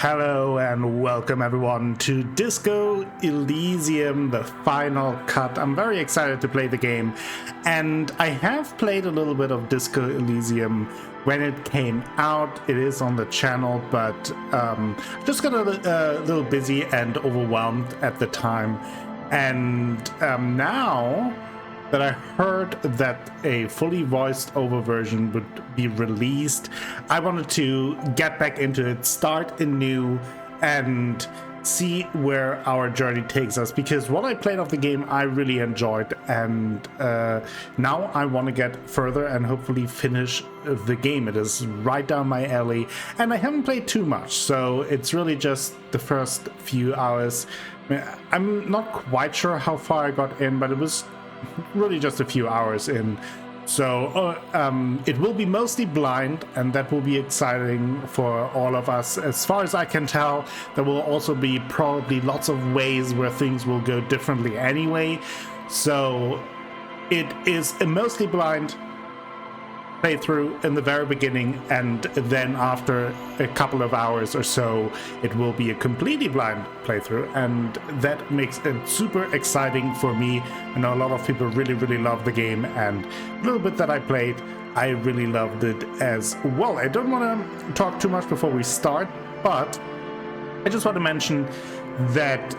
Hello and welcome everyone to Disco Elysium, the final cut. I'm very excited to play the game, and I have played a little bit of Disco Elysium when it came out. It is on the channel, but just got a little busy and overwhelmed at the time. And now that I heard that a fully voiced over version would be released, I wanted to get back into it, start anew, and see where our journey takes us, because what I played of the game I really enjoyed, and now I want to get further and hopefully finish the game. It is right down my alley, and I haven't played too much, so it's really just the first few hours. I'm not quite sure how far I got in, but it was really just a few hours in, so it will be mostly blind, and that will be exciting for all of us. As far as I can tell, there will also be probably lots of ways where things will go differently anyway, so it is a mostly blind playthrough in the very beginning, and then after a couple of hours or so it will be a completely blind playthrough, and that makes it super exciting for me. I know a lot of people really love the game, and a little bit that I played, I really loved it as well. I don't want to talk too much before we start, but I just want to mention that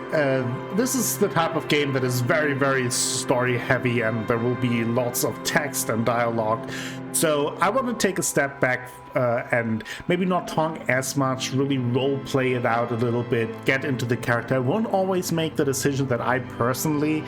this is the type of game that is very story heavy, and there will be lots of text and dialogue. So I want to take a step back and maybe not talk as much, really role play it out a little bit, get into the character. I won't always make the decision that I personally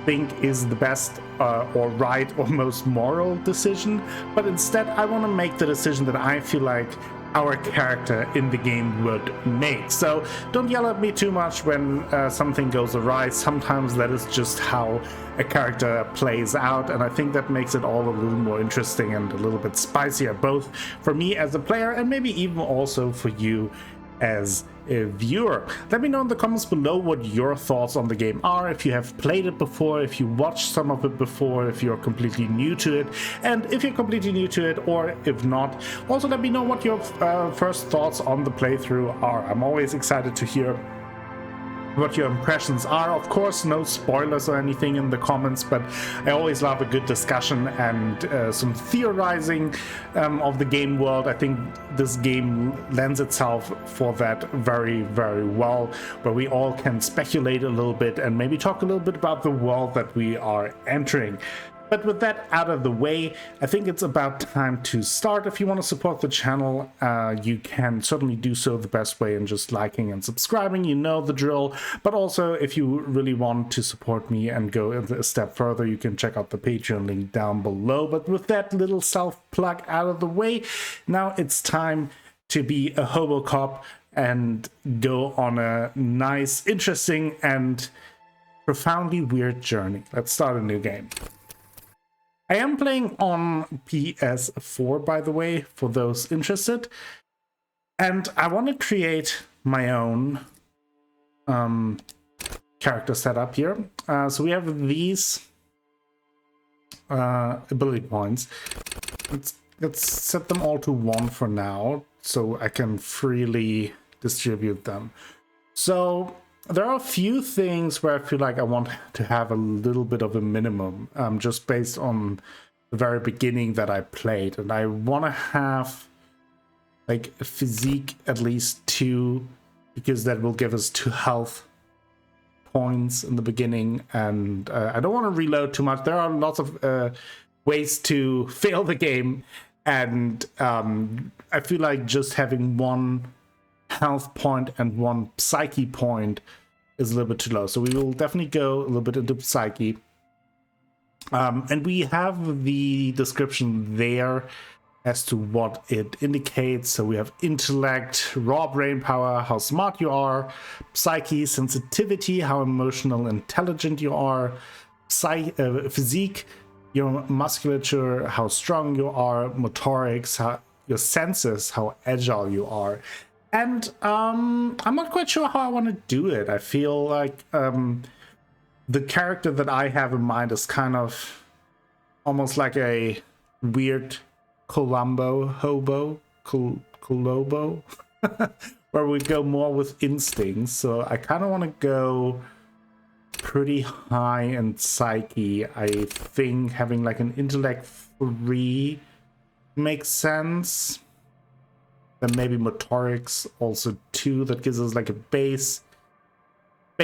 think is the best or right or most moral decision, but instead I want to make the decision that I feel like our character in the game would make. So don't yell at me too much when something goes awry. Sometimes that is just how a character plays out, and I think that makes it all a little more interesting and a little bit spicier, both for me as a player and maybe even also for you as a viewer. Let me know in the comments below what your thoughts on the game are, if you have played it before, if you watched some of it before, if you're completely new to it, and if you're completely new to it, or if not. Also let me know what your first thoughts on the playthrough are. I'm always excited to hear what your impressions are. Of course, no spoilers or anything in the comments, but I always love a good discussion and some theorizing of the game world. I think this game lends itself for that very well, where we all can speculate a little bit and maybe talk a little bit about the world that we are entering. But with that out of the way, I think it's about time to start. If you want to support the channel, you can certainly do so the best way in just liking and subscribing. You know the drill. But also, if you really want to support me and go a step further, you can check out the Patreon link down below. But with that little self-plug out of the way, now it's time to be a hobo cop and go on a nice, interesting, and profoundly weird journey. Let's start a new game. I am playing on PS4, by the way, for those interested, and I want to create my own character setup here. So we have these ability points. Let's set them all to 1 for now, so I can freely distribute them. So there are a few things where I feel like I want to have a little bit of a minimum, just based on the very beginning that I played. And I want to have like a physique at least 2, because that will give us 2 health points in the beginning. And I don't want to reload too much. There are lots of ways to fail the game. And I feel like just having 1 health point and 1 psyche point is a little bit too low, so we will definitely go a little bit into psyche, and we have the description there as to what it indicates. So we have intellect, raw brain power, how smart you are; psyche, sensitivity, how emotional intelligent you are; physique, your musculature, how strong you are; motorics, how your senses, how agile you are. And I'm not quite sure how I want to do it. I feel like the character that I have in mind is kind of almost like a weird Columbo hobo, Colombo. where we go more with instincts. So I kind of want to go pretty high in psyche. I think having like an intellect 3 makes sense. Then maybe motorics also 2. That gives us like a base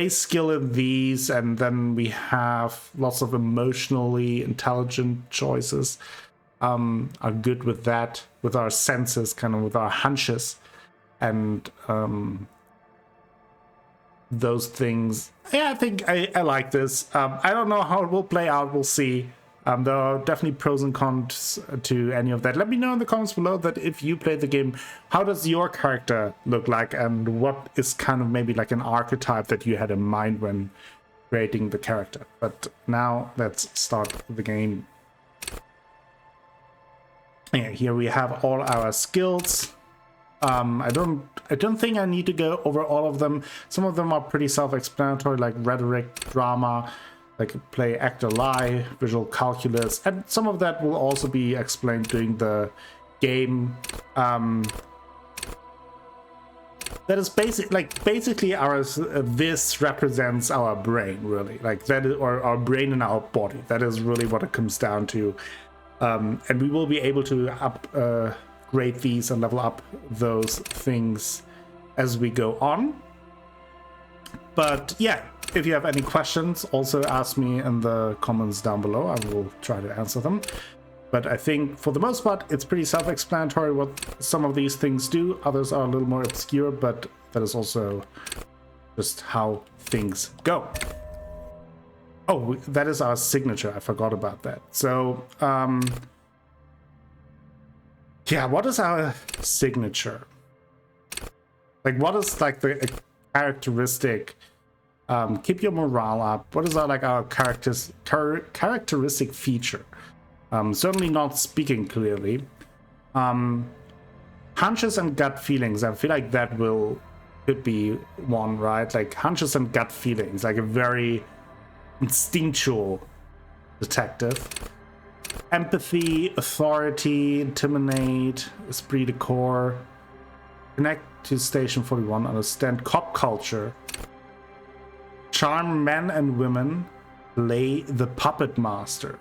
skill in these, and then we have lots of emotionally intelligent choices. Are good with that, with our senses, kind of with our hunches, and those things. Yeah, I think I like this. I don't know how it will play out. We'll see. There are definitely pros and cons to any of that. Let me know in the comments below that if you played the game, how does your character look like, and what is kind of maybe like an archetype that you had in mind when creating the character. But now let's start the game. Yeah, here we have all our skills. I don't think I need to go over all of them. Some of them are pretty self-explanatory, like rhetoric, drama, like play, actor, lie, visual calculus, and some of that will also be explained during the game. That is basically our this represents our brain, really, like that is, or our brain and our body. That is really what it comes down to. And we will be able to upgrade these and level up those things as we go on. But yeah, if you have any questions, also ask me in the comments down below. I will try to answer them. But I think for the most part, it's pretty self-explanatory what some of these things do. Others are a little more obscure, but that is also just how things go. Oh, that is our signature. I forgot about that. So, yeah, what is our signature? Like, what is like the characteristic? Keep your morale up. What is our characteristic feature? Certainly not speaking clearly. Hunches and gut feelings. I feel like that could be one, right? Like hunches and gut feelings, like a very instinctual detective. Empathy, authority, intimidate, esprit de corps, connect to Station 41, understand cop culture, charm men and women, play the puppet master.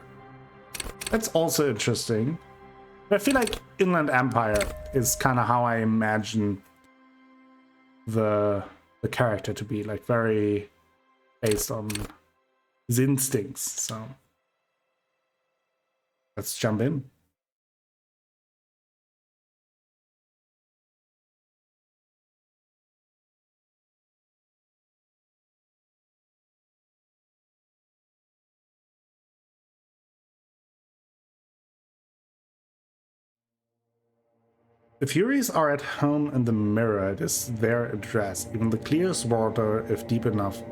That's also interesting. I feel like Inland Empire is kind of how I imagine the character to be, like very based on his instincts. So let's jump in. The Furies are at home in the mirror. It is their address, even the clearest water if deep enough.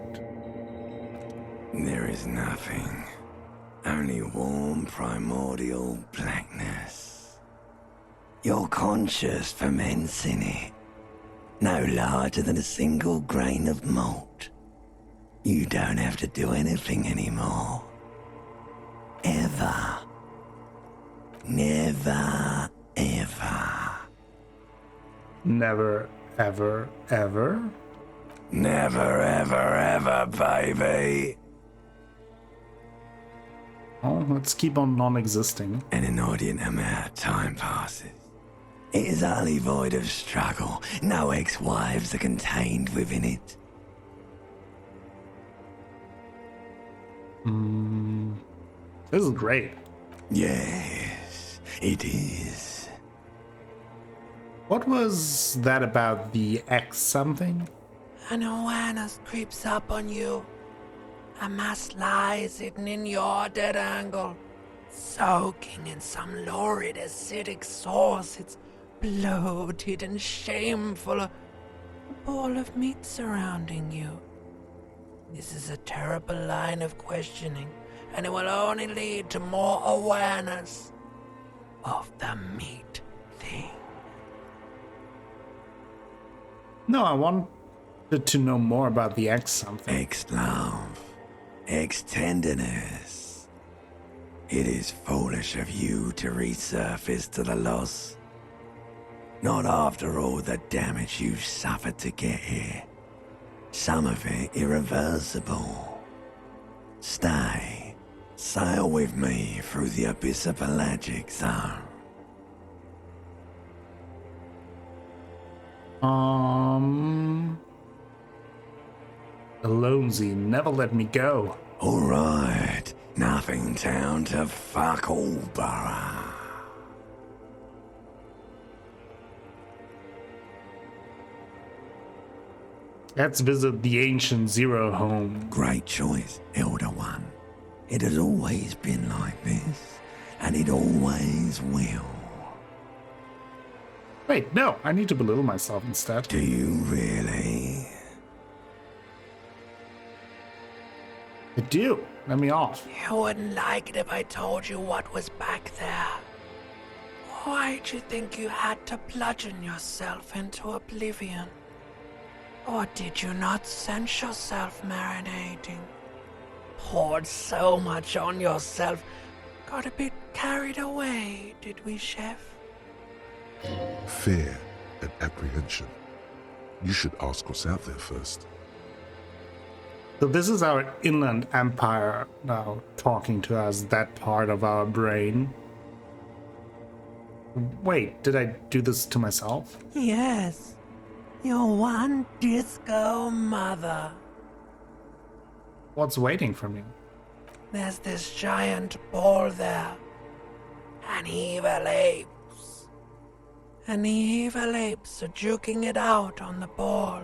There is nothing, only warm primordial blackness. Your conscious ferments in it, no larger than a single grain of malt. You don't have to do anything anymore. Ever. Never, ever. Never, ever, ever? Never, ever, ever, baby. Oh, let's keep on non-existing. An inordinate amount of time passes. It is utterly void of struggle. No ex-wives are contained within it. This is great. Yes, it is. What was that about the X something? An awareness creeps up on you. A mass lies hidden in your dead angle, soaking in some lurid acidic sauce. It's bloated and shameful, a ball of meat surrounding you. This is a terrible line of questioning, and it will only lead to more awareness of the meat thing. No, I wanted to know more about the X something. Ex-love. Ex-tenderness. It is foolish of you to resurface to the loss. Not after all the damage you suffered to get here. Some of it irreversible. Stay. Sail with me through the abyss of pelagic zone. Alonesy, never let me go. Alright, nothing down to fuck all, borough. Let's visit the ancient Zero home. Great choice, Elder One. It has always been like this, and it always will. Wait, no, I need to belittle myself instead. Do you really? I do. Let me off. You wouldn't like it if I told you what was back there. Why'd you think you had to bludgeon yourself into oblivion? Or did you not sense yourself marinating? Poured so much on yourself, got a bit carried away, did we, Chef? Fear and apprehension. You should ask what's out there first. So this is our inland empire now talking to us, that part of our brain. Wait, did I do this to myself? Yes, your one disco mother. What's waiting for me? There's this giant ball there. An evil apes. And the evil apes are juking it out on the ball.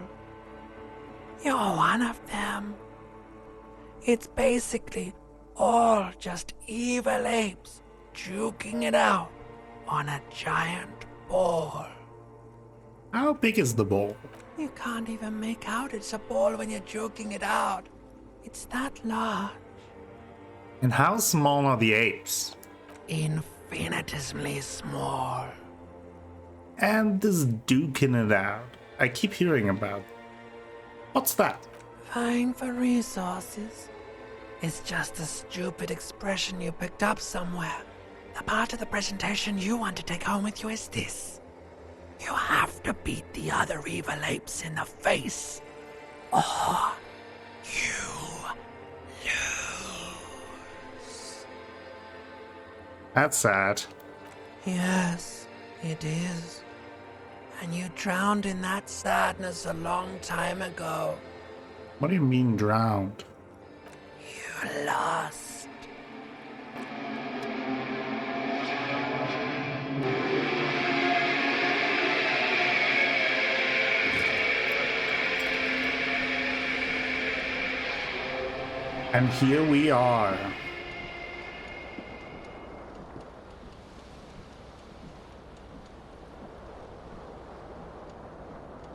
You're one of them. It's basically all just evil apes juking it out on a giant ball. How big is the ball? You can't even make out it's a ball when you're joking it out. It's that large. And how small are the apes? Infinitesimally small. And this duking it out, I keep hearing about. What's that? Vying for resources. It's just a stupid expression you picked up somewhere. The part of the presentation you want to take home with you is this. You have to beat the other evil apes in the face, or you lose. That's sad. Yes, it is. And you drowned in that sadness a long time ago. What do you mean drowned? You lost. And here we are.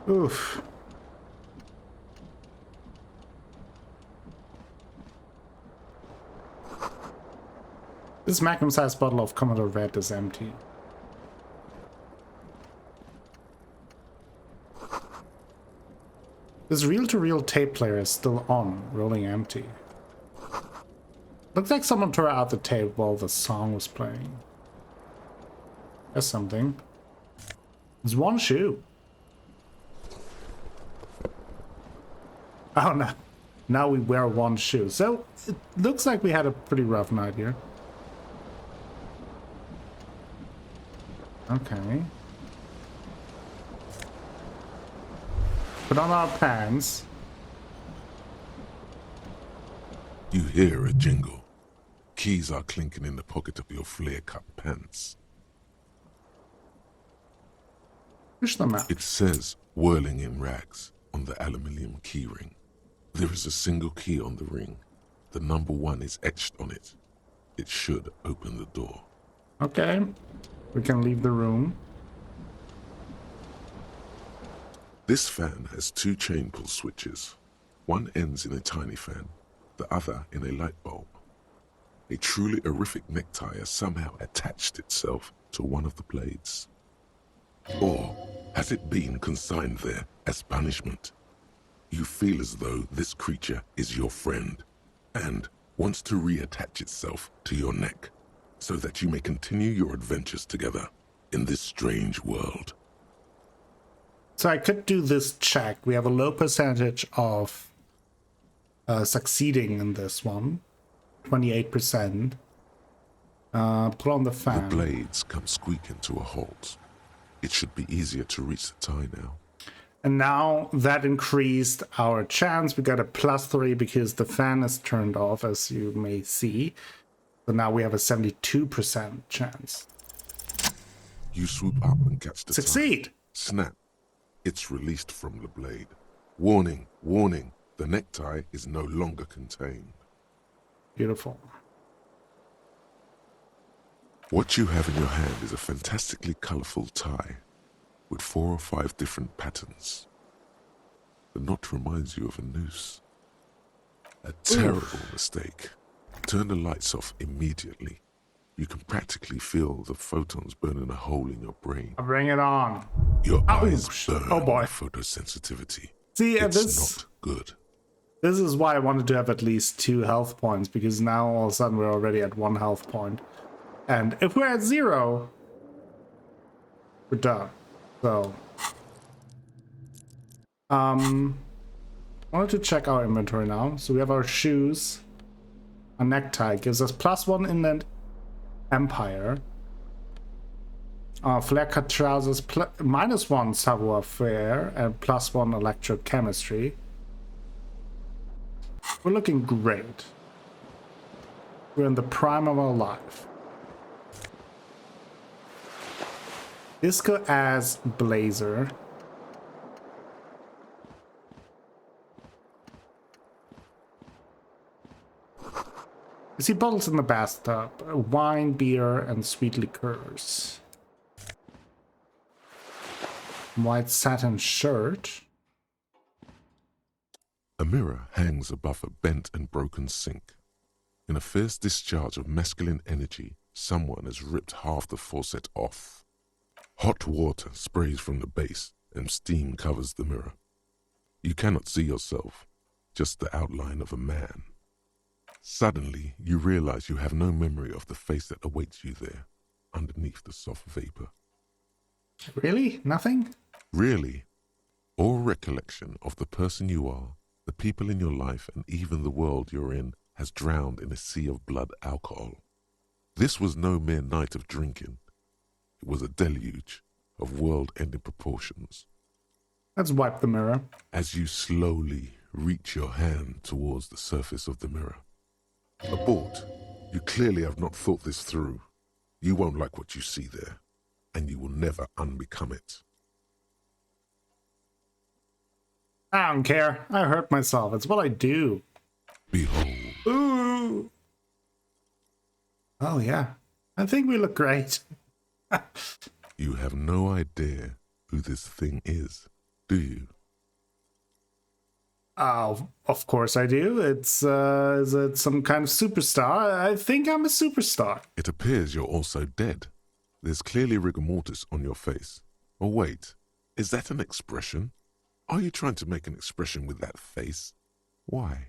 Oof. This magnum-sized bottle of Commodore Red is empty. This reel-to-reel tape player is still on, rolling empty. Looks like someone tore out the tape while the song was playing. There's something. There's one shoe. Oh no. Now we wear one shoe. So it looks like we had a pretty rough night here. Okay. Put on our pants. You hear a jingle. Keys are clinking in the pocket of your flare-cut pants. Push them out. It says, whirling in rags, on the aluminium keyring. There is a single key on the ring. The number 1 is etched on it. It should open the door. Okay. We can leave the room. This fan has 2 chain pull switches. One ends in a tiny fan, the other in a light bulb. A truly horrific necktie has somehow attached itself to one of the blades. Or has it been consigned there as punishment? You feel as though this creature is your friend and wants to reattach itself to your neck so that you may continue your adventures together in this strange world. So I could do this check. We have a low percentage of succeeding in this one. 28%. Put on the fan. The blades come squeaking to a halt. It should be easier to reach the tie now. And now that increased our chance. We got a +3 because the fan is turned off, as you may see. So now we have a 72% chance. You swoop up and catch the Succeed! tie. Snap. It's released from the blade. Warning, warning. The necktie is no longer contained. Beautiful. What you have in your hand is a fantastically colorful tie with 4 or 5 different patterns. The knot reminds you of a noose. A terrible mistake. Turn the lights off immediately. You can practically feel the photons burning a hole in your brain. Bring it on. Your eyes Ouch. burn Oh boy. with photosensitivity. See, It's not good. This is why I wanted to have at least 2 health points, because now all of a sudden we're already at 1 health point. And if we're at 0, we're done. So, I wanted to check our inventory now. So we have our shoes. Our necktie gives us +1 in the Empire. Our flare cut trousers -1 savoir faire and +1 electrochemistry. We're looking great. We're in the prime of our life. Disco as blazer. You see bottles in the bathtub, wine, beer, and sweet liqueurs. White satin shirt. A mirror hangs above a bent and broken sink. In a fierce discharge of masculine energy, someone has ripped half the faucet off. Hot water sprays from the base and steam covers the mirror. You cannot see yourself, just the outline of a man. Suddenly, you realize you have no memory of the face that awaits you there, underneath the soft vapor. Really? Nothing? Really, all recollection of the person you are, the people in your life, and even the world you're in has drowned in a sea of blood alcohol. This was no mere night of drinking. It was a deluge of world-ending proportions. Let's wipe the mirror. As you slowly reach your hand towards the surface of the mirror. Abort. You clearly have not thought this through. You won't like what you see there, and you will never unbecome it. I don't care. I hurt myself. It's what I do. Behold. Ooh. Oh, yeah. I think we look great. You have no idea who this thing is, do you? Oh, of course I do. Is it some kind of superstar? I think I'm a superstar. It appears you're also dead. There's clearly rigor mortis on your face. Oh, wait. Is that an expression? Are you trying to make an expression with that face? Why?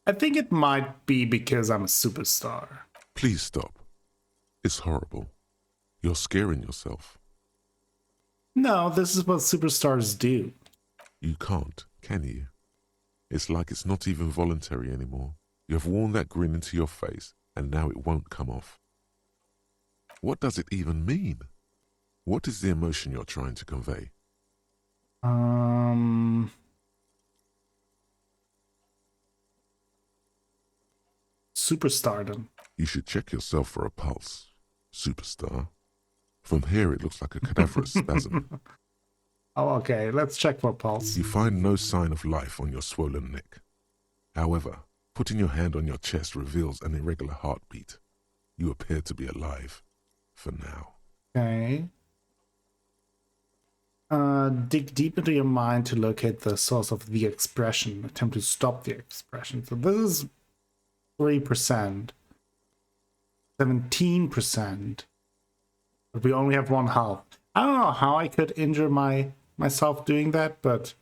I think it might be because I'm a superstar. Please stop. It's horrible. You're scaring yourself. No, this is what superstars do. You can't, can you? It's like it's not even voluntary anymore. You have worn that grin into your face, and now it won't come off. What does it even mean? What is the emotion you're trying to convey? Superstardom. You should check yourself for a pulse, superstar. From here it looks like a cadaverous spasm. Oh, okay. Let's check for pulse. You find no sign of life on your swollen neck. However, putting your hand on your chest reveals an irregular heartbeat. You appear to be alive, for now. Okay. Dig deep into your mind to locate the source of the expression. Attempt to stop the expression. So this is 3%. 17%. But we only have 1 health. I don't know how I could injure myself doing that, but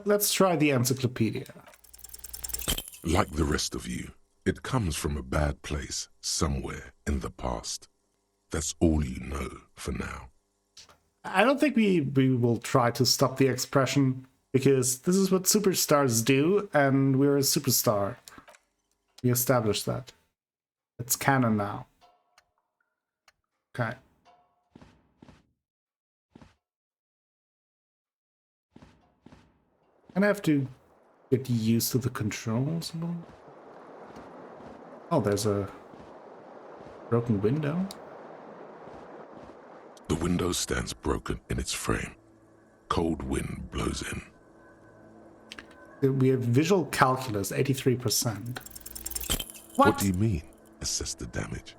let's try the encyclopedia. Like the rest of you, it comes from a bad place somewhere in the past. That's all you know for now. I don't think we will try to stop the expression, because this is what superstars do, and we're a superstar. We established that. It's canon now. Okay. And I have to get used to the controls a little. Oh, there's a broken window. The window stands broken in its frame. Cold wind blows in. We have visual calculus, 83%. What do you mean, assess the damage?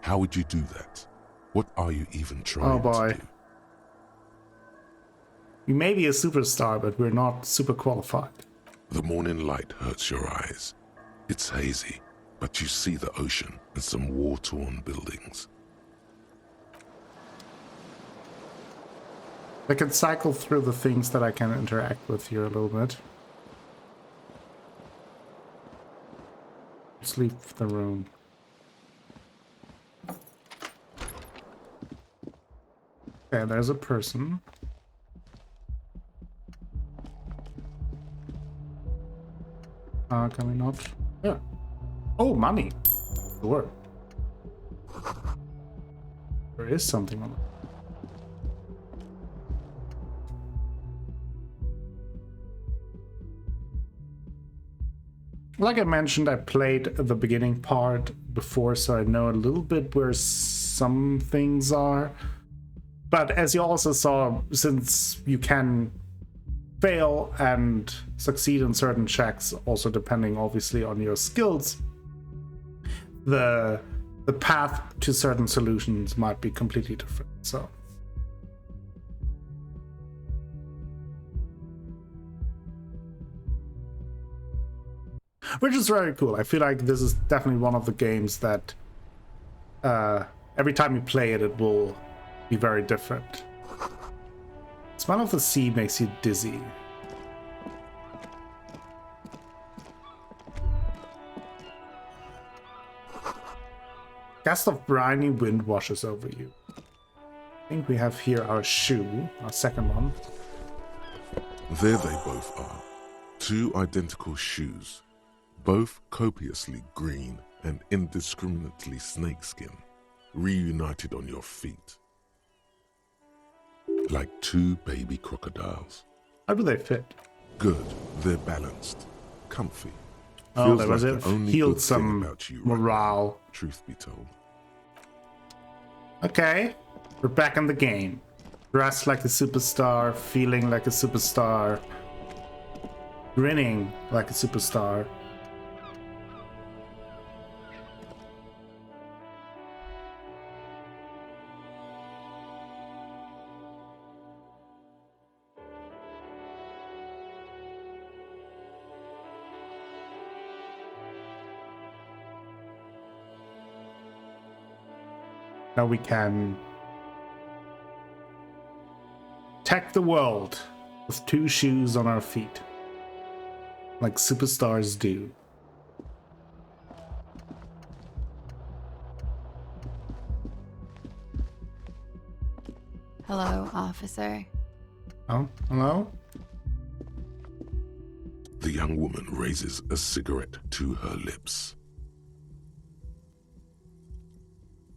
How would you do that? What are you even trying to do? We may be a superstar, but we're not super qualified. The morning light hurts your eyes. It's hazy, but you see the ocean and some war-torn buildings. I can cycle through the things that I can interact with here a little bit. Let's leave the room. Okay, there's a person. Can we not? Yeah. Oh, money. Sure. There is something on it. Like I mentioned, I played the beginning part before, so I know a little bit where some things are. But as you also saw, since you can fail and succeed in certain checks, also depending obviously on your skills, the path to certain solutions might be completely different. So which is very cool. I feel like this is definitely one of the games that every time you play it, it will be very different. Smell of the sea makes you dizzy. Gust of briny wind washes over you. I think we have here our shoe, our second one. There they both are. Two identical shoes, both copiously green and indiscriminately snakeskin, reunited on your feet. Like two baby crocodiles. How do they fit? Good, they're balanced, comfy. Oh, Feels that was like it. the only Healed good some thing about you right morale. now, truth be told. Okay, we're back in the game. Dressed like a superstar, feeling like a superstar, grinning like a superstar. Now we can attack the world with two shoes on our feet, like superstars do. Hello, officer. Oh, hello? The young woman raises a cigarette to her lips.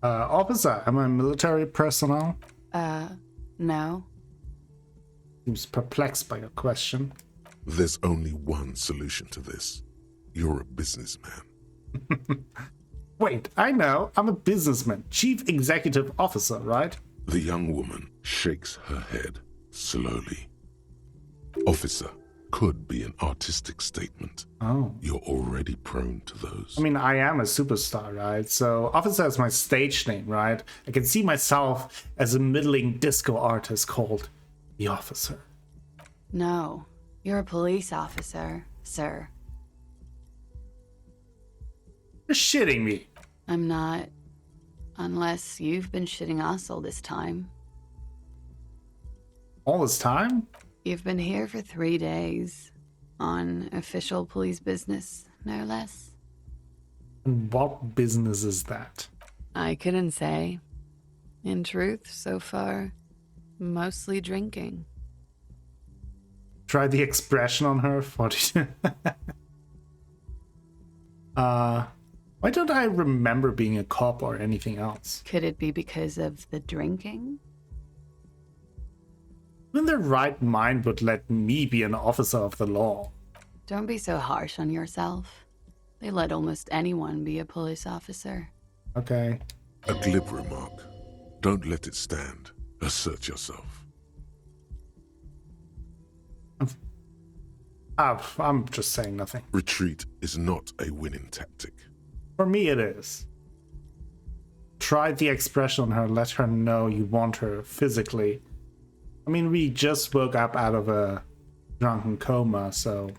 Officer, am I military personnel? No. Seems perplexed by your question. There's only one solution to this. You're a businessman. Wait, I know. I'm a businessman. Chief Executive Officer, right? The young woman shakes her head slowly. Officer could be an artistic statement. Oh. You're already prone to those. I mean, I am a superstar, right? So Officer is my stage name, right? I can see myself as a middling disco artist called The Officer. No. You're a police officer, sir. You're shitting me. I'm not. Unless you've been shitting us all this time. All this time? You've been here for 3 days. On official police business, no less. And what business is that? I couldn't say. In truth, so far, Mostly drinking. Try the expression on her. 40. Why don't I remember being a cop or anything else? Could it be because of the drinking? Who in their right mind would let me be an officer of the law? Don't be so harsh on yourself. They let almost anyone be a police officer. Okay. A glib remark. Don't let it stand. Assert yourself. I'm just saying nothing. Retreat is not a winning tactic. For me, it is. Try the expression on her. Let her know you want her physically. I mean, we just woke up out of a drunken coma, so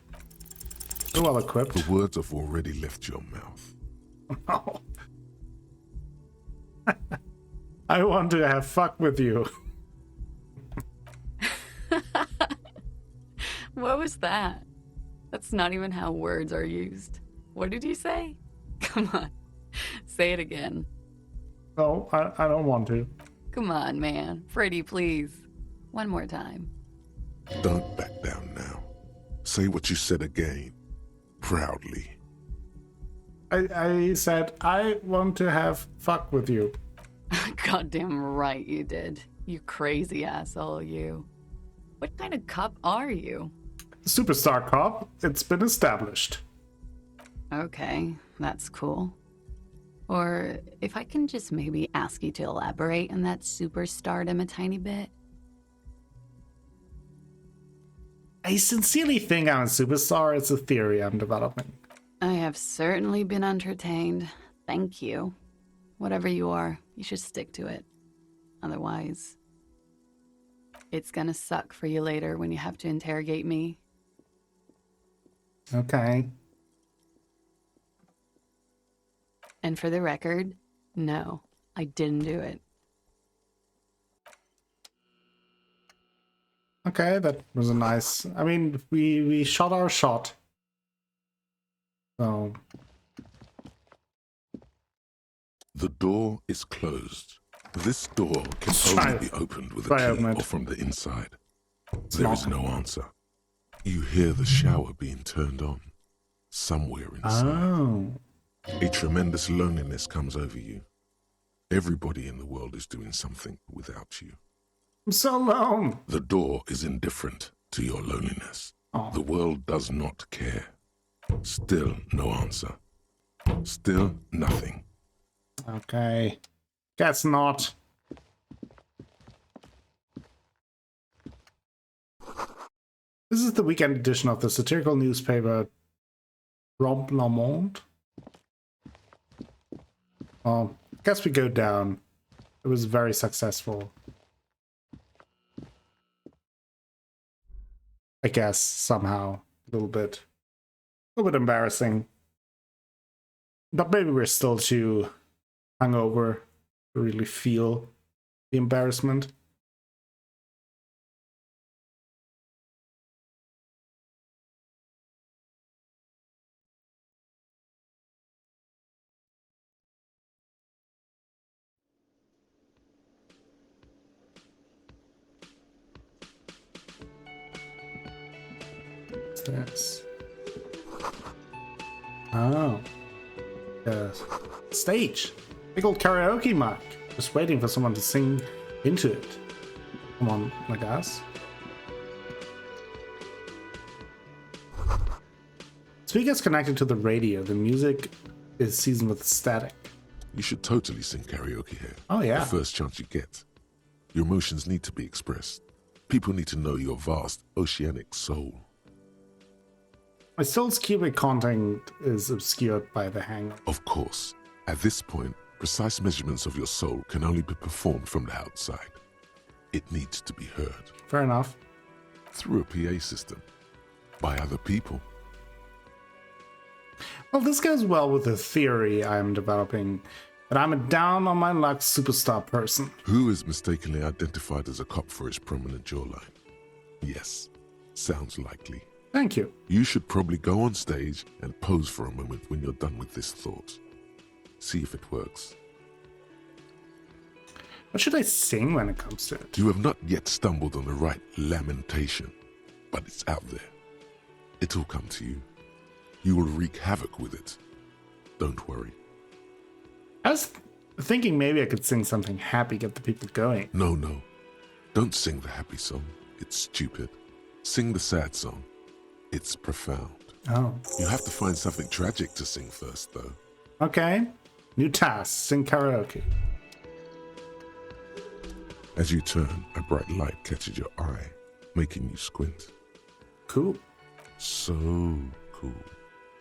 we're well equipped. The words have already left your mouth. Oh. I want to have fuck with you. What was that? That's not even how words are used. What did you say? Come on. Say it again. No, I don't want to. Come on, man. Freddy, please. One more time. Don't back down now. Say what you said again. Proudly. I said, I want to have fuck with you. Goddamn right you did. You crazy asshole, you. What kind of cop are you? Superstar cop, it's been established. Okay, that's cool. Or if I can just maybe ask you to elaborate on that superstardom a tiny bit. I sincerely think I'm a superstar. It's a theory I'm developing. I have certainly been entertained. Thank you. Whatever you are, you should stick to it. Otherwise, it's gonna suck for you later when you have to interrogate me. Okay. And for the record, no, I didn't do it. Okay, that was a nice... I mean, we shot our shot. So... The door is closed. This door can Try only it. be opened with a Try key it. or from the inside. It's There not. is no answer. You hear the shower being turned on. Somewhere inside. Oh. A tremendous loneliness comes over you. Everybody in the world is doing something without you. I'm so alone. The door is indifferent to your loneliness. Oh. The world does not care. Still no answer. Still nothing. Okay. Guess not. This is the weekend edition of the satirical newspaper Rob Lamont. Well, I guess we go down. It was very successful. I guess, somehow. A little bit embarrassing. But maybe we're still too hungover to really feel the embarrassment. What's this? Oh. Yes. Stage. Big old karaoke mic. Just waiting for someone to sing into it. Come on, like us. Speakers connected to the radio. The music is seasoned with static. You should totally sing karaoke here. Oh, yeah. The first chance you get. Your emotions need to be expressed. People need to know your vast, oceanic soul. My soul's cubic content is obscured by the hangar. Of course, at this point, precise measurements of your soul can only be performed from the outside. It needs to be heard. Fair enough. Through a PA system. By other people. Well, this goes well with the theory I'm developing that I'm a down on my luck superstar person. Who is mistakenly identified as a cop for his prominent jawline? Yes, sounds likely. Thank you. You should probably go on stage and pose for a moment when you're done with this thought. See if it works. What should I sing when it comes to it? You have not yet stumbled on the right lamentation, but it's out there. It'll come to you. You will wreak havoc with it. Don't worry. I was thinking maybe I could sing something happy, get the people going. No. Don't sing the happy song. It's stupid. Sing the sad song. It's profound. Oh. You have to find something tragic to sing first, though. Okay. New task. Sing karaoke. As you turn, a bright light catches your eye, making you squint. Cool. So cool.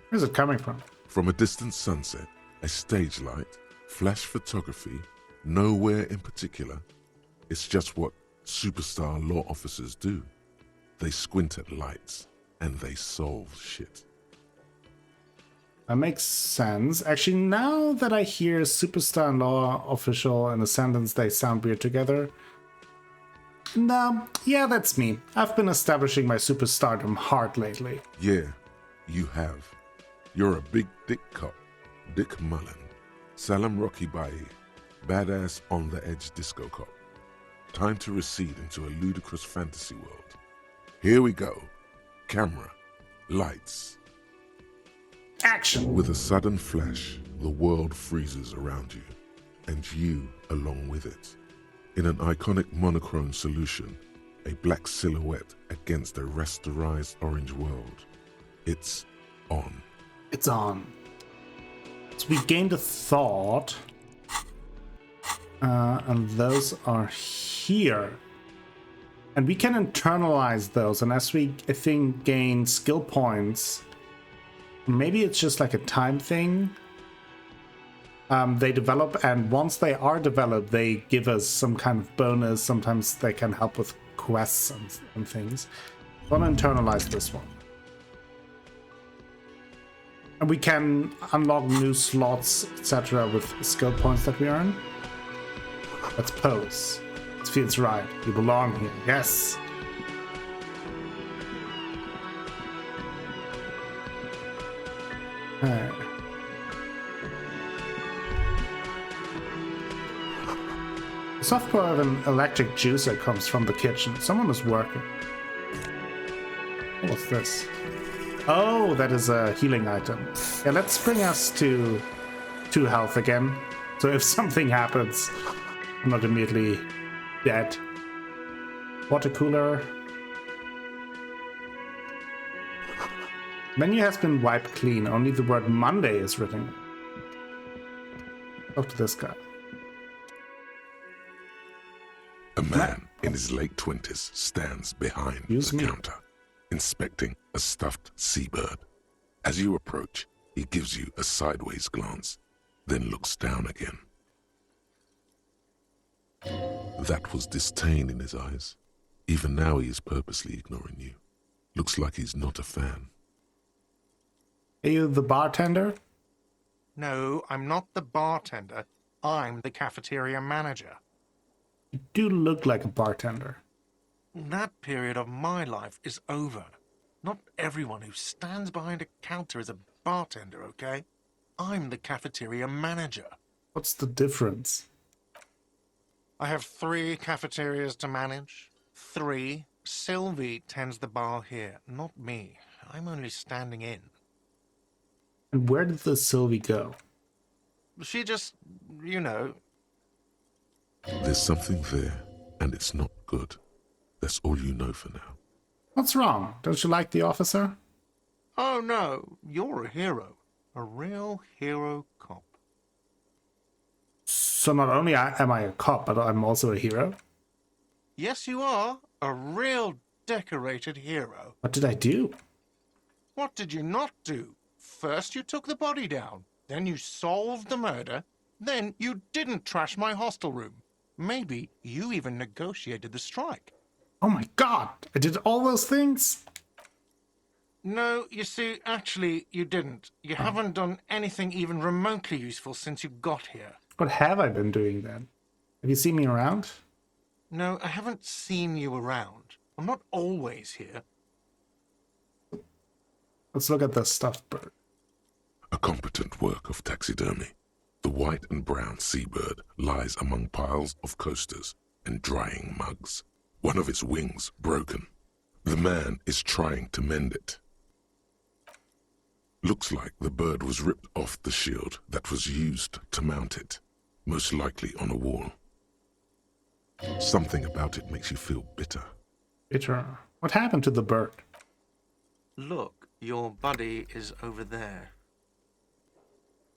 Where's it coming from? From a distant sunset, a stage light, flash photography, nowhere in particular. It's just what superstar law officers do. They squint at lights, and they solve shit. That makes sense. Actually, now that I hear superstar and law official in a sentence, they sound weird together. No, yeah, that's me. I've been establishing my superstardom hard lately. Yeah, you have. You're a big dick cop, Dick Mullen, Salam Rocky Bai, badass on-the-edge disco cop. Time to recede into a ludicrous fantasy world. Here we go. Camera, lights. Action! With a sudden flash, the world freezes around you, and you along with it. In an iconic monochrome solution, a black silhouette against a rasterized orange world. It's on. It's on. So we gained a thought. And those are here. And we can internalize those. And as we, I think, gain skill points, maybe it's just like a time thing. They develop, and once they are developed, they give us some kind of bonus. Sometimes they can help with quests and things. I want to internalize this one. And we can unlock new slots, etc. with skill points that we earn. Let's pose. It feels right. You belong here. Yes. Hey. The software of an electric juicer comes from the kitchen. Someone is working. What's this? Oh, that is a healing item. Yeah, let's bring us to 2 health again. So if something happens, I'm not immediately dead. Water cooler. Menu has been wiped clean. Only the word Monday is written. Talk to this guy. A man in his late 20s stands behind the counter, inspecting a stuffed seabird. As you approach, he gives you a sideways glance, then looks down again. That was disdain in his eyes. Even now he is purposely ignoring you. Looks like he's not a fan. Are you the bartender? No, I'm not the bartender. I'm the cafeteria manager. You do look like a bartender. That period of my life is over. Not everyone who stands behind a counter is a bartender, okay? I'm the cafeteria manager. What's the difference? I have 3 cafeterias to manage. 3. Sylvie tends the bar here, not me. I'm only standing in. And where did the Sylvie go? She just, you know... There's something there, and it's not good. That's all you know for now. What's wrong? Don't you like the officer? Oh no, you're a hero. A real hero cop. So not only am I a cop, but I'm also a hero? Yes, you are. A real decorated hero. What did I do? What did you not do? First you took the body down, then you solved the murder, then you didn't trash my hostel room. Maybe you even negotiated the strike. Oh my god, I did all those things? No, you see, actually, you didn't. You haven't done anything even remotely useful since you got here. What have I been doing then? Have you seen me around? No, I haven't seen you around. I'm not always here. Let's look at the stuffed bird. A competent work of taxidermy. The white and brown seabird lies among piles of coasters and drying mugs, one of its wings broken. The man is trying to mend it. Looks like the bird was ripped off the shield that was used to mount it, most likely on a wall. Something about it makes you feel bitter. Bitter. What happened to the bird? Look, your buddy is over there.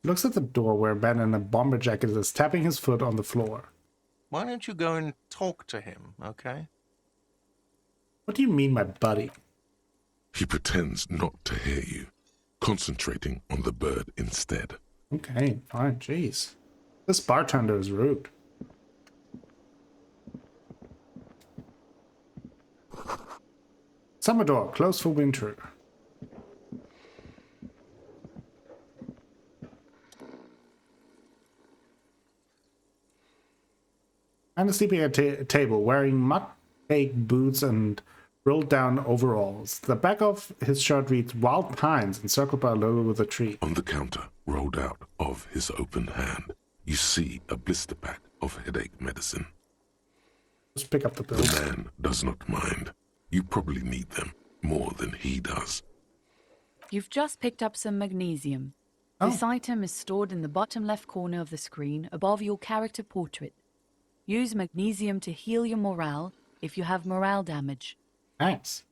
Looks at the door where Ben in a bomber jacket is tapping his foot on the floor. Why don't you go and talk to him, okay? What do you mean, my buddy? He pretends not to hear you, concentrating on the bird instead. Okay, fine, jeez. This bartender is rude. Summer door, closed for winter. And is sleeping at a table, wearing mud-baked boots and rolled down overalls. The back of his shirt reads Wild Pines, encircled by a logo with a tree. On the counter, rolled out of his open hand, you see a blister pack of headache medicine. Just pick up the bill. The man does not mind. You probably need them more than he does. You've just picked up some magnesium. This item is stored in the bottom left corner of the screen above your character portrait. Use magnesium to heal your morale if you have morale damage. Nice.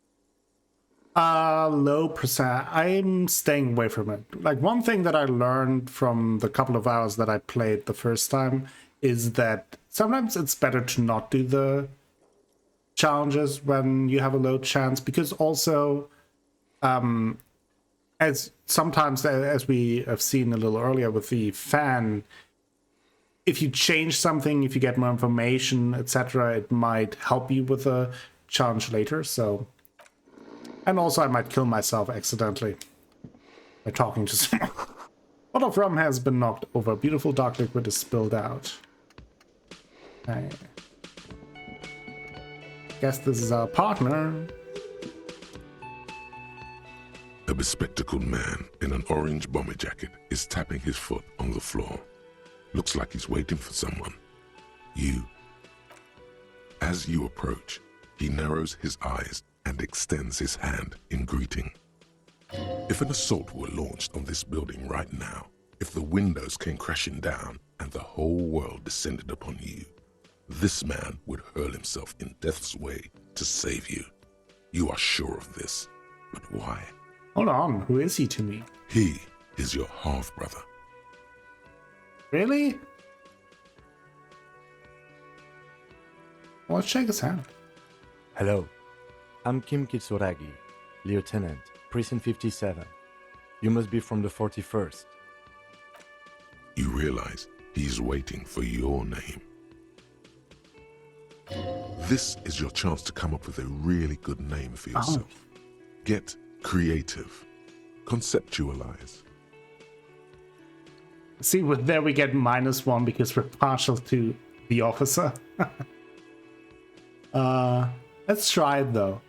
Low percent. I'm staying away from it. Like, one thing that I learned from the couple of hours that I played the first time is that sometimes it's better to not do the challenges when you have a low chance, because also, as sometimes, as we have seen a little earlier with the fan, if you change something, if you get more information, etc., it might help you with a challenge later. So, and also I might kill myself accidentally by talking to someone. Bottle of rum has been knocked over. Beautiful dark liquid is spilled out. Okay. Guess this is our partner. A bespectacled man in an orange bomber jacket is tapping his foot on the floor. Looks like he's waiting for someone. You. As you approach, he narrows his eyes and extends his hand in greeting. If an assault were launched on this building right now, if the windows came crashing down and the whole world descended upon you, this man would hurl himself in death's way to save you. You are sure of this, but why? Hold on, who is he to me? He is your half-brother. Really? Well, let's shake his hand. Hello, I'm Kim Kitsuragi, Lieutenant, Precinct 57. You must be from the 41st. You realize he's waiting for your name. This is your chance to come up with a really good name for yourself. Get creative. Conceptualize. See, there we get -1 because we're partial to the officer. Let's try it though.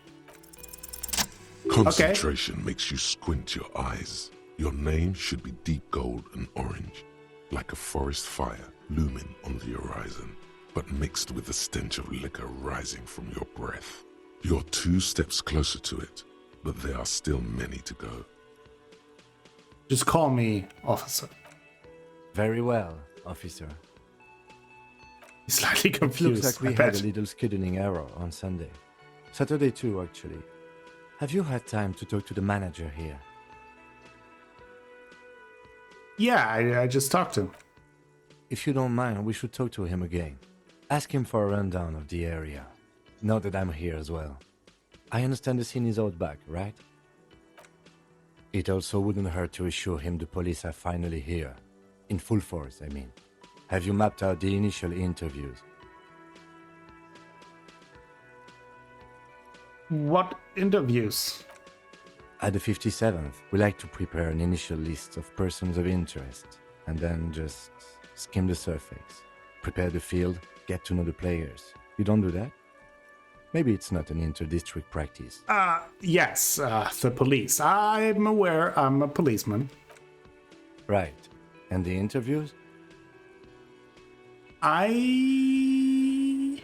Concentration makes you squint your eyes. Your name should be deep gold and orange, like a forest fire looming on the horizon, but mixed with the stench of liquor rising from your breath. You're 2 steps closer to it, but there are still many to go. Just call me officer. Very well, officer. He's slightly confused. Looks like we had a little scheduling error on Sunday. Saturday too, actually. Have you had time to talk to the manager here? Yeah, I just talked to him. If you don't mind, we should talk to him again. Ask him for a rundown of the area. Now that I'm here as well. I understand the scene is out back, right? It also wouldn't hurt to assure him the police are finally here. In full force, I mean. Have you mapped out the initial interviews? What interviews? At the 57th, we like to prepare an initial list of persons of interest, and then just skim the surface. Prepare the field, get to know the players. You don't do that? Maybe it's not an inter-district practice. Yes, the police. I'm aware I'm a policeman. Right. And the interviews? I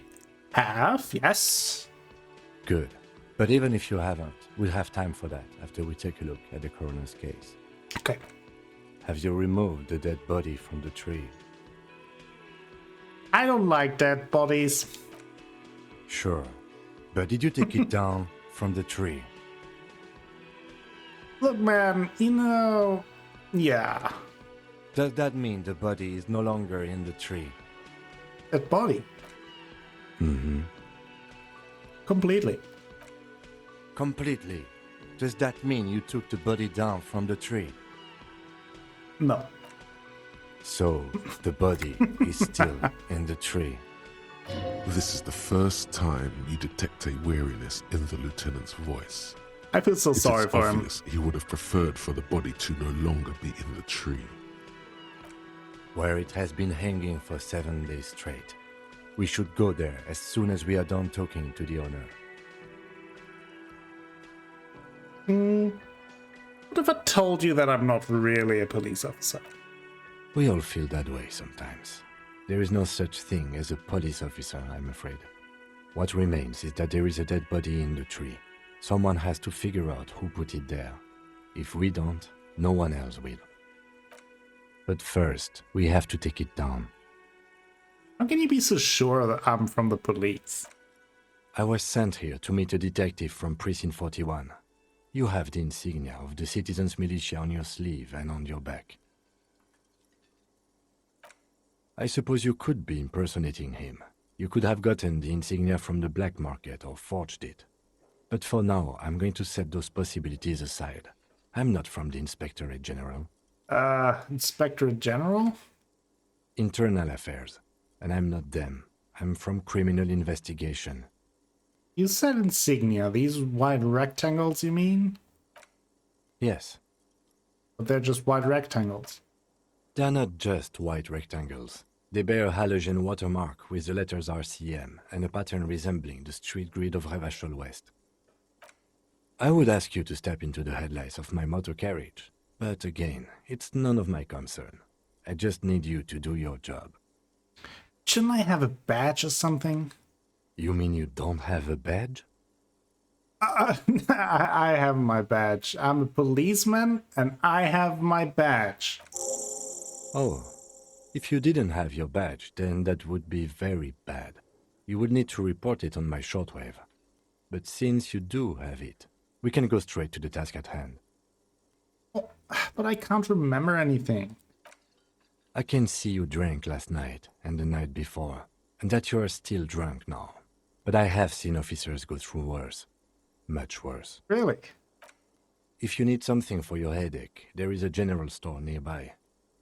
have, yes. Good. But even if you haven't, we'll have time for that after we take a look at the coroner's case. Okay. Have you removed the dead body from the tree? I don't like dead bodies. Sure. But did you take it down from the tree? Look, man, yeah. Does that mean the body is no longer in the tree? Dead body. Mm-hmm. Completely. Completely. Does that mean you took the body down from the tree? No. So, the body is still in the tree. This is the first time you detect a weariness in the lieutenant's voice. I feel so It sorry is for him. obvious he would have preferred for the body to no longer be in the tree. Where it has been hanging for 7 days straight. We should go there as soon as we are done talking to the owner. What if I told you that I'm not really a police officer? We all feel that way sometimes. There is no such thing as a police officer, I'm afraid. What remains is that there is a dead body in the tree. Someone has to figure out who put it there. If we don't, no one else will. But first, we have to take it down. How can you be so sure that I'm from the police? I was sent here to meet a detective from Precinct 41. You have the insignia of the Citizens Militia on your sleeve and on your back. I suppose you could be impersonating him. You could have gotten the insignia from the black market or forged it. But for now, I'm going to set those possibilities aside. I'm not from the Inspectorate General. Inspector General? Internal Affairs. And I'm not them. I'm from Criminal Investigation. You said insignia. These white rectangles, you mean? Yes. But they're just white rectangles. They're not just white rectangles. They bear a halogen watermark with the letters RCM and a pattern resembling the street grid of Revachol West. I would ask you to step into the headlights of my motor carriage, but again, it's none of my concern. I just need you to do your job. Shouldn't I have a badge or something? You mean you don't have a badge? I have my badge. I'm a policeman, and I have my badge. Oh, if you didn't have your badge, then that would be very bad. You would need to report it on my shortwave. But since you do have it, we can go straight to the task at hand. Oh, but I can't remember anything. I can see you drank last night and the night before, and that you are still drunk now. But I have seen officers go through worse. Much worse. Really? If you need something for your headache, there is a general store nearby.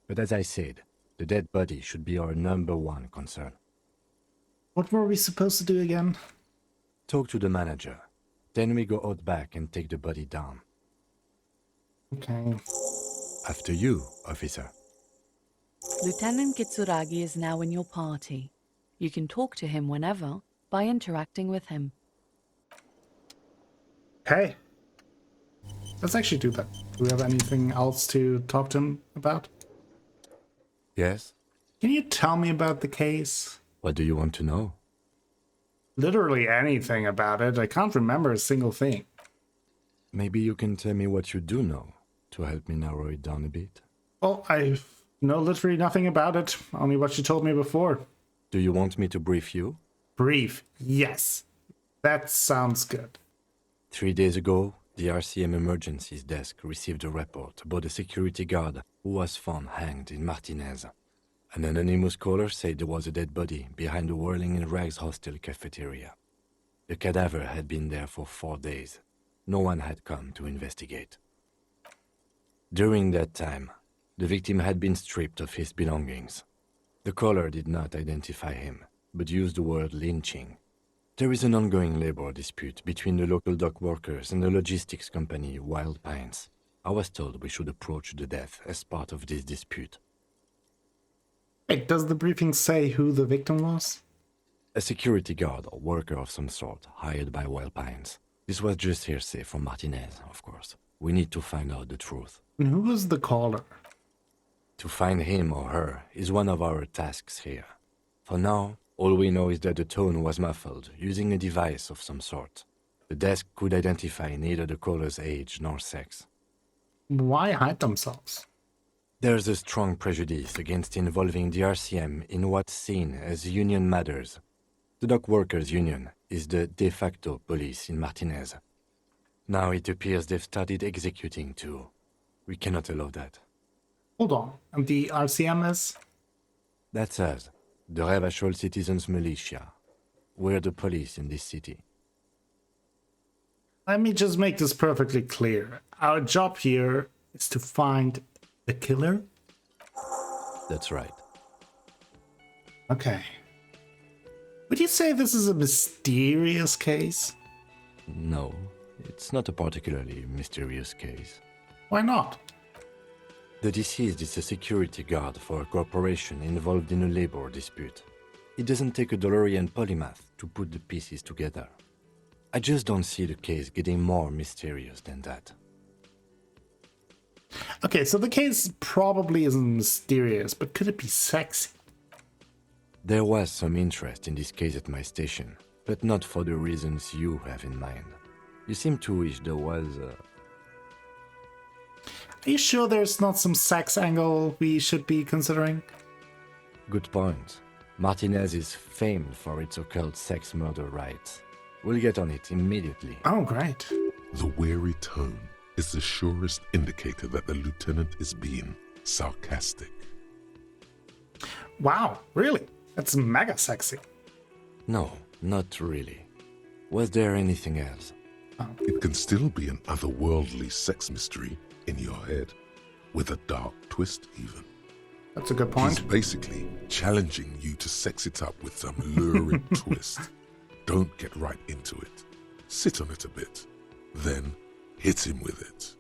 But as I said, the dead body should be our #1 concern. What were we supposed to do again? Talk to the manager. Then we go out back and take the body down. Okay. After you, officer. Lieutenant Kitsuragi is now in your party. You can talk to him whenever by interacting with him. Okay. Let's actually do that. Do we have anything else to talk to him about? Yes? Can you tell me about the case? What do you want to know? Literally anything about it. I can't remember a single thing. Maybe you can tell me what you do know to help me narrow it down a bit. Well, I know literally nothing about it. Only what you told me before. Do you want me to brief you? Brief. Yes. That sounds good. 3 days ago, the RCM Emergencies Desk received a report about a security guard who was found hanged in Martinez. An anonymous caller said there was a dead body behind the Whirling in Rags hostel cafeteria. The cadaver had been there for 4 days. No one had come to investigate. During that time, the victim had been stripped of his belongings. The caller did not identify him, but used the word lynching. There is an ongoing labor dispute between the local dock workers and the logistics company Wild Pines. I was told we should approach the death as part of this dispute. Wait, does the briefing say who the victim was? A security guard or worker of some sort hired by Wild Pines. This was just hearsay from Martinez, of course. We need to find out the truth. And who was the caller? To find him or her is one of our tasks here. For now, all we know is that the tone was muffled, using a device of some sort. The desk could identify neither the caller's age nor sex. Why hide themselves? There's a strong prejudice against involving the RCM in what's seen as union matters. The dock workers' union is the de facto police in Martinez. Now it appears they've started executing too. We cannot allow that. Hold on. And the RCM is? That's us, the Revachol Citizens Militia. We're the police in this city. Let me just make this perfectly clear. Our job here is to find the killer? That's right. Okay. Would you say this is a mysterious case? No, it's not a particularly mysterious case. Why not? The deceased is a security guard for a corporation involved in a labor dispute. It doesn't take a DeLorean polymath to put the pieces together. I just don't see the case getting more mysterious than that. Okay, so the case probably isn't mysterious, but could it be sexy? There was some interest in this case at my station, but not for the reasons you have in mind. You seem to wish there was Are you sure there's not some sex angle we should be considering? Good point. Martinez is famed for its occult sex murder rites. We'll get on it immediately. Oh, great. The wary tone is the surest indicator that the lieutenant is being sarcastic. Wow, really? That's mega sexy. No, not really. Was there anything else? It can still be an otherworldly sex mystery in your head, with a dark twist even. That's a good He's point. basically challenging you to sex it up with some lurid twist. Don't get right into it. Sit on it a bit. Then hit him with it.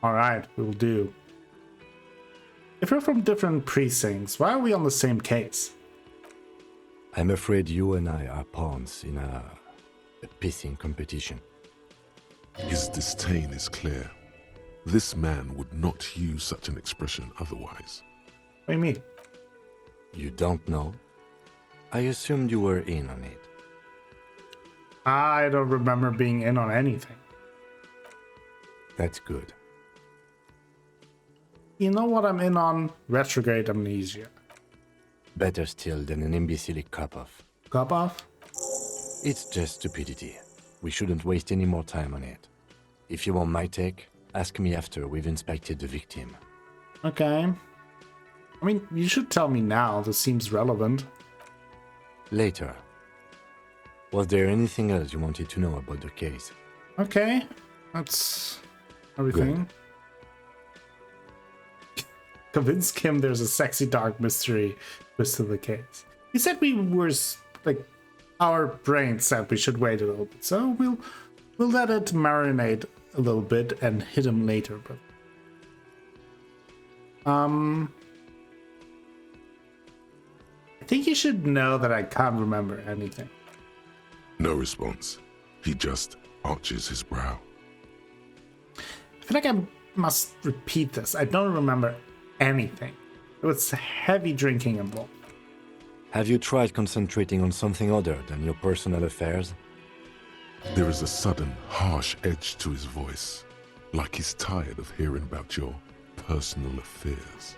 Alright, we'll do. If we're from different precincts, why are we on the same case? I'm afraid you and I are pawns in a pissing competition. His disdain is clear. This man would not use such an expression otherwise. What do you mean? You don't know? I assumed you were in on it. I don't remember being in on anything. That's good. You know what I'm in on? Retrograde amnesia. Better still than an imbecilic cop-off. Cop off? It's just stupidity. We shouldn't waste any more time on it. If you want my take, ask me after we've inspected the victim. Okay. I mean, you should tell me now. This seems relevant. Later. Was there anything else you wanted to know about the case? Okay. That's everything. Convince Kim there's a sexy dark mystery twist to the case. He said we were like, our brain said we should wait a little bit, so we'll let it marinate a little bit and hit him later. But I think you should know that I can't remember anything. No response. He just arches his brow. I feel like I must repeat this. I don't remember anything. There was heavy drinking involved. Have you tried concentrating on something other than your personal affairs? There is a sudden, harsh edge to his voice, like he's tired of hearing about your personal affairs.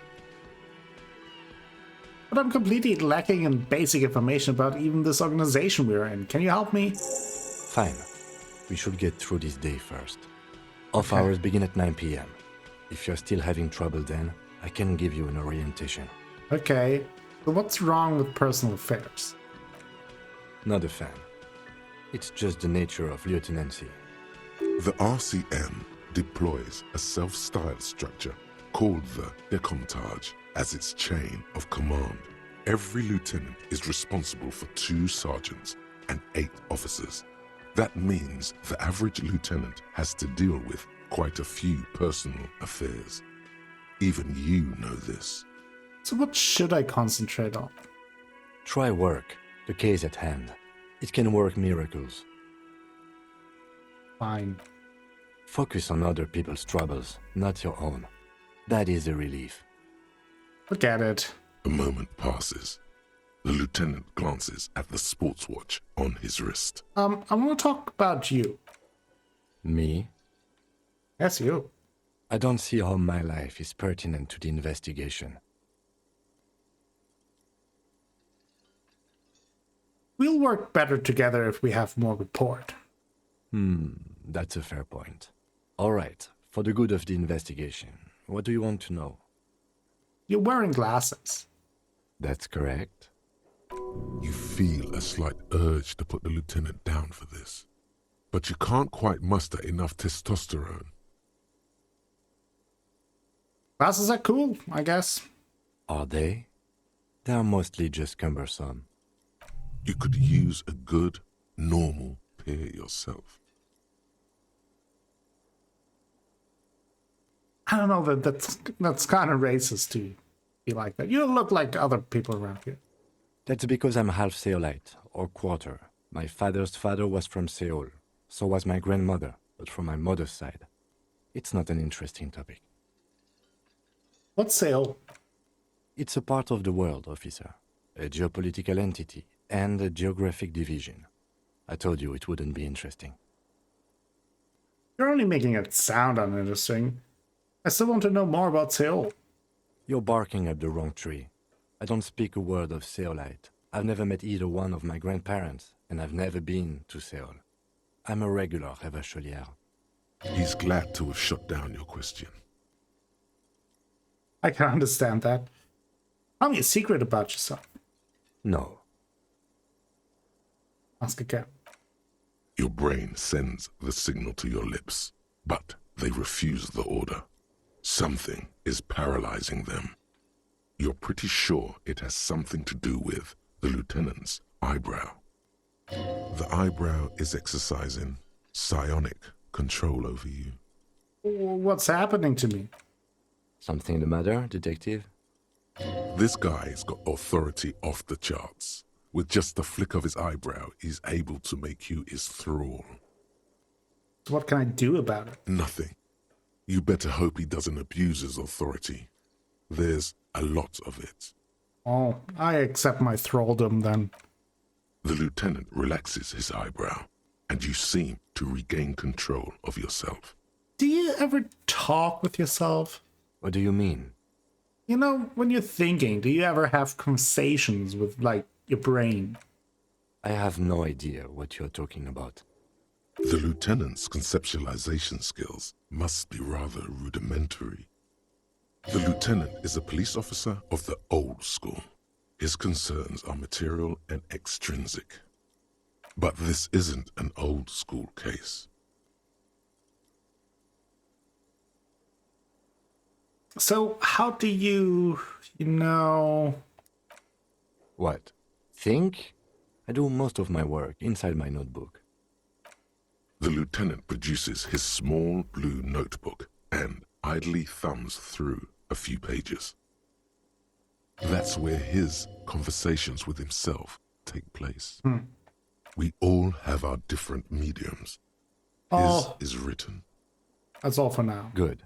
But I'm completely lacking in basic information about even this organization we're in. Can you help me? Fine. We should get through this day first. Off Okay. hours begin at 9 p.m. If you're still having trouble then, I can give you an orientation. Okay, so what's wrong with personal affairs? Not a fan. It's just the nature of lieutenancy. The RCM deploys a self-styled structure called the Decomptage as its chain of command. Every lieutenant is responsible for 2 sergeants and 8 officers. That means the average lieutenant has to deal with quite a few personal affairs. Even you know this. So what should I concentrate on? Try work, the case at hand. It can work miracles. Fine. Focus on other people's troubles, not your own. That is a relief. Forget it. A moment passes. The lieutenant glances at the sports watch on his wrist. I want to talk about you. Me? Yes, you. I don't see how my life is pertinent to the investigation. We'll work better together if we have more report. That's a fair point. All right, for the good of the investigation, what do you want to know? You're wearing glasses. That's correct. You feel a slight urge to put the lieutenant down for this, but you can't quite muster enough testosterone. Glasses are cool, I guess. Are they? They're mostly just cumbersome. You could use a good, normal pair yourself. I don't know, that's kind of racist to be like that. You don't look like other people around here. That's because I'm half Seolite, or quarter. My father's father was from Seoul. So was my grandmother, but from my mother's side. It's not an interesting topic. What's Seoul? It's a part of the world, officer. A geopolitical entity and a geographic division. I told you it wouldn't be interesting. You're only making it sound uninteresting. I still want to know more about Seoul. You're barking up the wrong tree. I don't speak a word of Seolite. I've never met either one of my grandparents, and I've never been to Seoul. I'm a regular Revacholière. He's glad to have shut down your question. I can understand that. Tell me a secret about yourself. No. Ask again. Your brain sends the signal to your lips, but they refuse the order. Something is paralyzing them. You're pretty sure it has something to do with the lieutenant's eyebrow. The eyebrow is exercising psionic control over you. What's happening to me? Something the matter, detective? This guy's got authority off the charts. With just the flick of his eyebrow, he's able to make you his thrall. So what can I do about it? Nothing. You better hope he doesn't abuse his authority. There's a lot of it. Oh, I accept my thraldom then. The lieutenant relaxes his eyebrow, and you seem to regain control of yourself. Do you ever talk with yourself? What do you mean? You know, when you're thinking, do you ever have conversations with, like, your brain? I have no idea what you're talking about. The lieutenant's conceptualization skills must be rather rudimentary. The lieutenant is a police officer of the old school. His concerns are material and extrinsic. But this isn't an old school case. So how do you know... What? Think? I do most of my work inside my notebook. The lieutenant produces his small blue notebook and idly thumbs through a few pages. That's where his conversations with himself take place. We all have our different mediums. His is written. That's all for now. Good.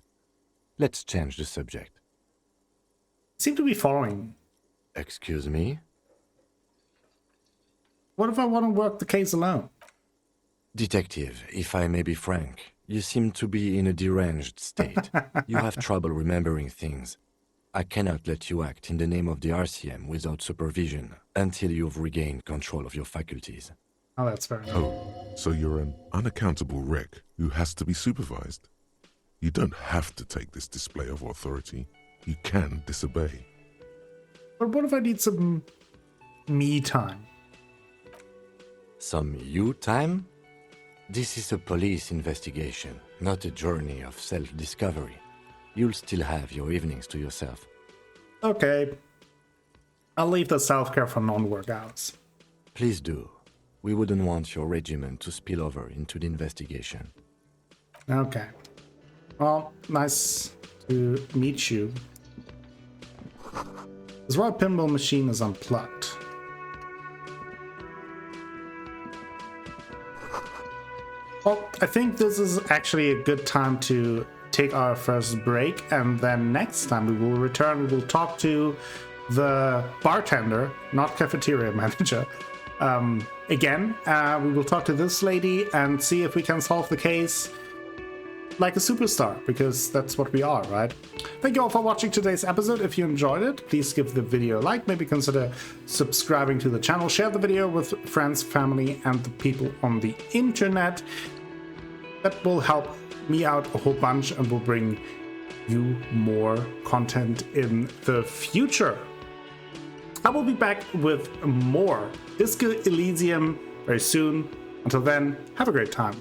Let's change the subject. Seem to be following me. Excuse me? What if I want to work the case alone? Detective, if I may be frank, you seem to be in a deranged state. You have trouble remembering things. I cannot let you act in the name of the RCM without supervision until you've regained control of your faculties. Oh, that's fair enough. Oh, so you're an unaccountable wreck who has to be supervised. You don't have to take this display of authority. You can disobey. But what if I need some me time? Some you time? This is a police investigation, not a journey of self-discovery. You'll still have your evenings to yourself. Okay. I'll leave the self-care for non-work hours. Please do. We wouldn't want your regiment to spill over into the investigation. Okay. Well, nice to meet you. This royal pinball machine is unplugged. Well, I think this is actually a good time to take our first break, and then next time we will return, we will talk to the bartender, not Cafeteria Manager. Again, we will talk to this lady and see if we can solve the case like a superstar, because that's what we are, right? Thank you all for watching today's episode. If you enjoyed it, please give the video a like, maybe consider subscribing to the channel, share the video with friends, family, and the people on the internet. That will help me out a whole bunch and will bring you more content in the future. I will be back with more Disco Elysium very soon. Until then, have a great time.